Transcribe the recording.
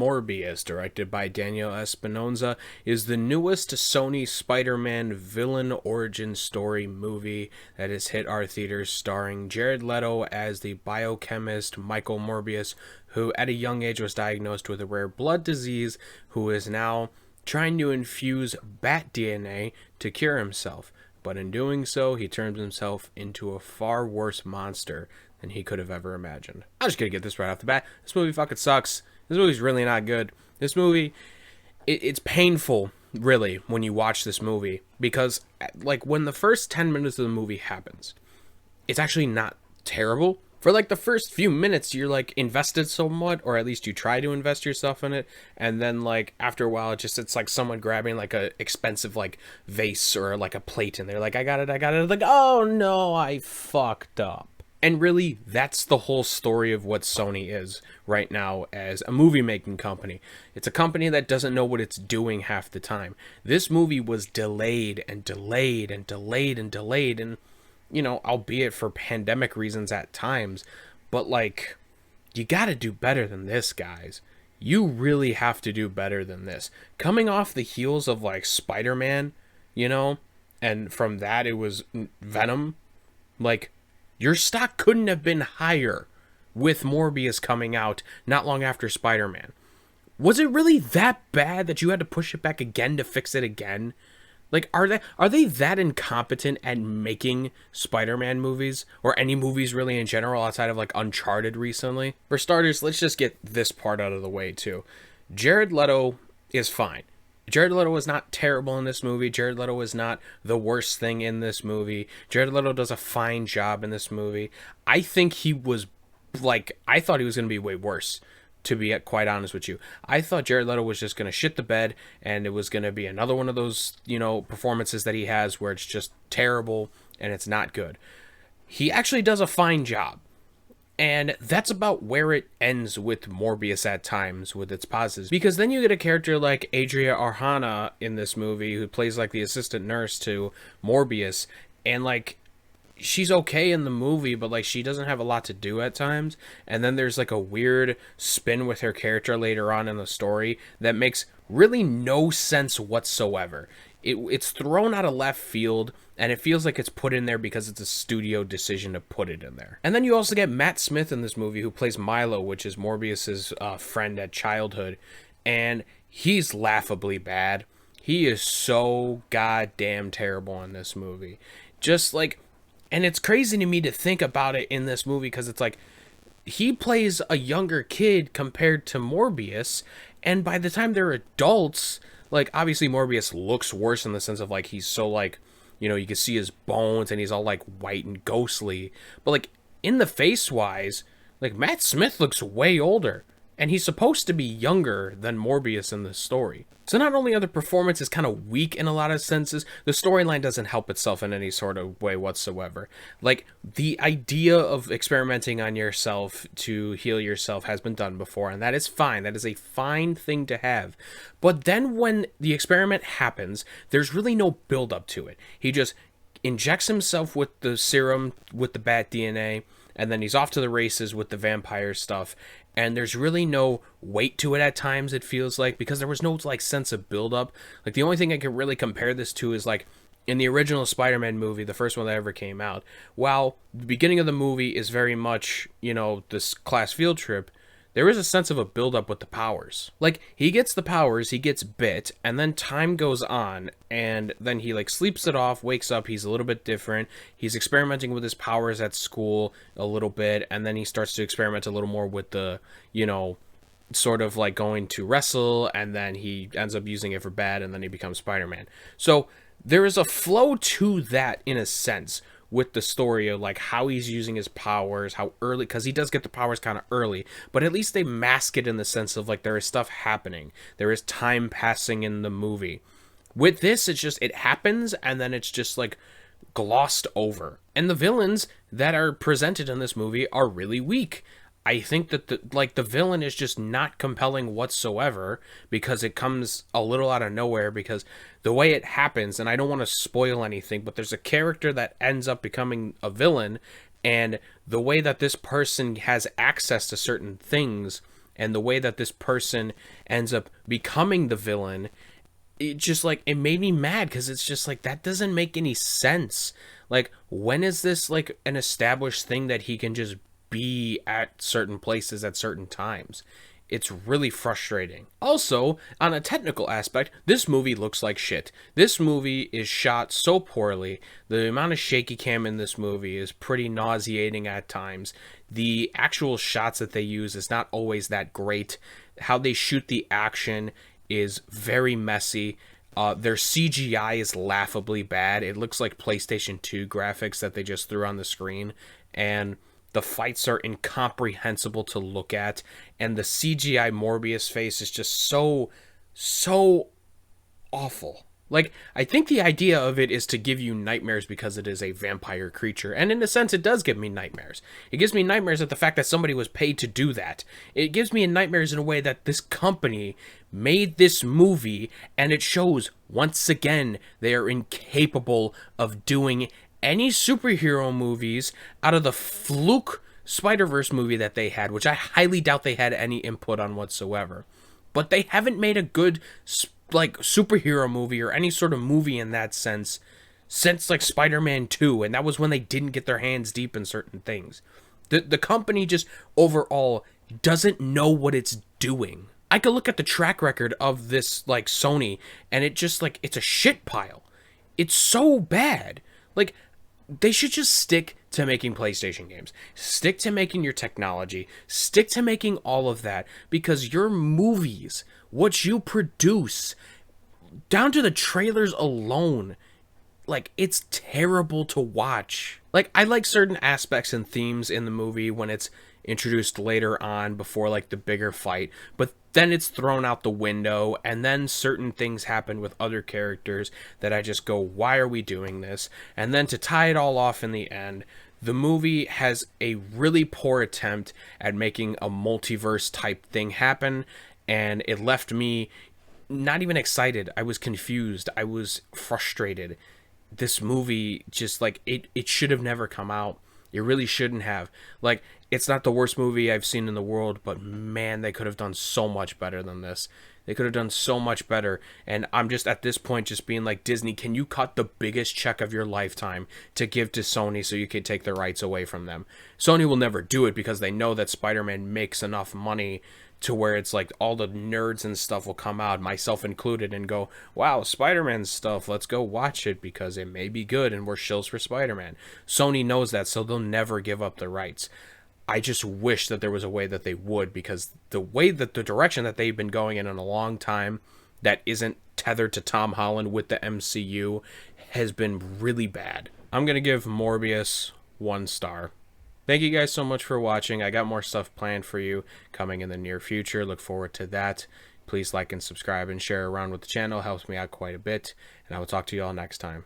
Morbius, directed by Daniel Espinosa, is the newest Sony Spider-Man villain origin story movie that has hit our theaters, starring Jared Leto as the biochemist Michael Morbius, who at a young age was diagnosed with a rare blood disease, who is now trying to infuse bat DNA to cure himself. But in doing so, he turns himself into a far worse monster than he could have ever imagined. I'm just gonna get this right off the bat. This movie fucking sucks. This movie's really not good. This movie, it's painful, really, when you watch this movie. Because, like, when the first 10 minutes of the movie happens, it's actually not terrible. For, like, the first few minutes, you're, like, invested somewhat, or at least you try to invest yourself in it. And then, like, after a while, it's like someone grabbing, like, a expensive, like, vase or, like, a plate. And they're like, I got it. Like, oh, no, I fucked up. And really, that's the whole story of what Sony is right now as a movie-making company. It's a company that doesn't know what it's doing half the time. This movie was delayed and delayed and delayed and delayed, and, you know, albeit for pandemic reasons at times, but, like, you gotta do better than this, guys. You really have to do better than this. Coming off the heels of, like, Spider-Man, you know, and from that it was Venom, like, your stock couldn't have been higher with Morbius coming out not long after Spider-Man. Was it really that bad that you had to push it back again to fix it again? Like, are they that incompetent at making Spider-Man movies? Or any movies really in general outside of, like, Uncharted recently? For starters, let's just get this part out of the way, too. Jared Leto is fine. Jared Leto is not terrible in this movie. Jared Leto is not the worst thing in this movie. Jared Leto does a fine job in this movie. I think he was, like, I thought he was going to be way worse, to be quite honest with you. I thought Jared Leto was just going to shit the bed, and it was going to be another one of those, you know, performances that he has where it's just terrible and it's not good. He actually does a fine job. And that's about where it ends with Morbius at times, with its pauses. Because then you get a character like Adria Arjona in this movie, who plays like the assistant nurse to Morbius. And like, she's okay in the movie, but like, she doesn't have a lot to do at times. And then there's like a weird spin with her character later on in the story that makes really no sense whatsoever. It's thrown out of left field, and it feels like it's put in there because it's a studio decision to put it in there. And then you also get Matt Smith in this movie, who plays Milo, which is Morbius's friend at childhood, and he's laughably bad. He is so goddamn terrible in this movie. Just like, and it's crazy to me to think about it in this movie, because it's like, he plays a younger kid compared to Morbius, and by the time they're adults, like, obviously Morbius looks worse in the sense of, like, he's so, like, you know, you can see his bones and he's all, like, white and ghostly. But, like, in the face-wise, like, Matt Smith looks way older. And he's supposed to be younger than Morbius in this story. So not only are the performances kind of weak in a lot of senses, the storyline doesn't help itself in any sort of way whatsoever. Like, the idea of experimenting on yourself to heal yourself has been done before, and that is fine. That is a fine thing to have. But then when the experiment happens, there's really no build-up to it. He just injects himself with the serum, with the bat DNA, and then he's off to the races with the vampire stuff. And there's really no weight to it at times, it feels like, because there was no, like, sense of build-up. Like, the only thing I can really compare this to is, like, in the original Spider-Man movie, the first one that ever came out, while the beginning of the movie is very much, you know, this class field trip, there is a sense of a build-up with the powers. Like, he gets the powers, he gets bit, and then time goes on, and then he, like, sleeps it off, wakes up, he's a little bit different, he's experimenting with his powers at school a little bit, and then he starts to experiment a little more with the, you know, sort of, like, going to wrestle, and then he ends up using it for bad, and then he becomes Spider-Man. So, there is a flow to that, in a sense, with the story of, like, how he's using his powers, how early, because he does get the powers kind of early, but at least they mask it in the sense of, like, there is stuff happening, there is time passing in the movie. With this, it's just, it happens, and then it's just, like, glossed over. And the villains that are presented in this movie are really weak. I think that the villain is just not compelling whatsoever, because it comes a little out of nowhere, because the way it happens, and I don't want to spoil anything, but there's a character that ends up becoming a villain, and the way that this person has access to certain things and the way that this person ends up becoming the villain, it just like it made me mad because it's just like that doesn't make any sense. Like, when is this like an established thing that he can just be at certain places at certain times? It's really frustrating. Also, on a technical aspect, this movie looks like shit. This movie is shot so poorly. The amount of shaky cam in this movie is pretty nauseating at times. The actual shots that they use is not always that great. How they shoot the action is very messy. Their CGI is laughably bad. It looks like PlayStation 2 graphics that they just threw on the screen. And the fights are incomprehensible to look at. And the CGI Morbius face is just so awful. Like, I think the idea of it is to give you nightmares because it is a vampire creature. And in a sense, it does give me nightmares. It gives me nightmares at the fact that somebody was paid to do that. It gives me nightmares in a way that this company made this movie, and it shows, once again, they are incapable of doing any superhero movies out of the fluke Spider-Verse movie that they had, which I highly doubt they had any input on whatsoever. But they haven't made a good like superhero movie or any sort of movie in that sense since like Spider-Man 2, and that was when they didn't get their hands deep in certain things. The company just overall doesn't know what it's doing. I could look at the track record of this like Sony, and it just like it's a shit pile. It's so bad. Like, they should just stick to making PlayStation games. Stick to making your technology. Stick to making all of that, because your movies, what you produce, down to the trailers alone, like, it's terrible to watch. Like, I like certain aspects and themes in the movie when it's introduced later on before like the bigger fight, but then it's thrown out the window, and then certain things happen with other characters that I just go, why are we doing this? And then to tie it all off in the end, the movie has a really poor attempt at making a multiverse type thing happen, and it left me not even excited. I was confused. I was frustrated. This movie just like it should have never come out. It really shouldn't have. Like, it's not the worst movie I've seen in the world, but man, they could have done so much better than this. They could have done so much better. And I'm just at this point just being like, Disney, can you cut the biggest check of your lifetime to give to Sony so you can take the rights away from them? Sony will never do it because they know that Spider-Man makes enough money to where it's like all the nerds and stuff will come out, myself included, and go, wow, Spider-Man stuff, let's go watch it because it may be good and we're shills for Spider-Man. Sony knows that, so they'll never give up the rights. I just wish that there was a way that they would, because the way that the direction that they've been going in a long time that isn't tethered to Tom Holland with the MCU has been really bad. I'm going to give Morbius 1 star. Thank you guys so much for watching. I got more stuff planned for you coming in the near future. Look forward to that. Please like and subscribe and share around with the channel. Helps me out quite a bit. And I will talk to you all next time.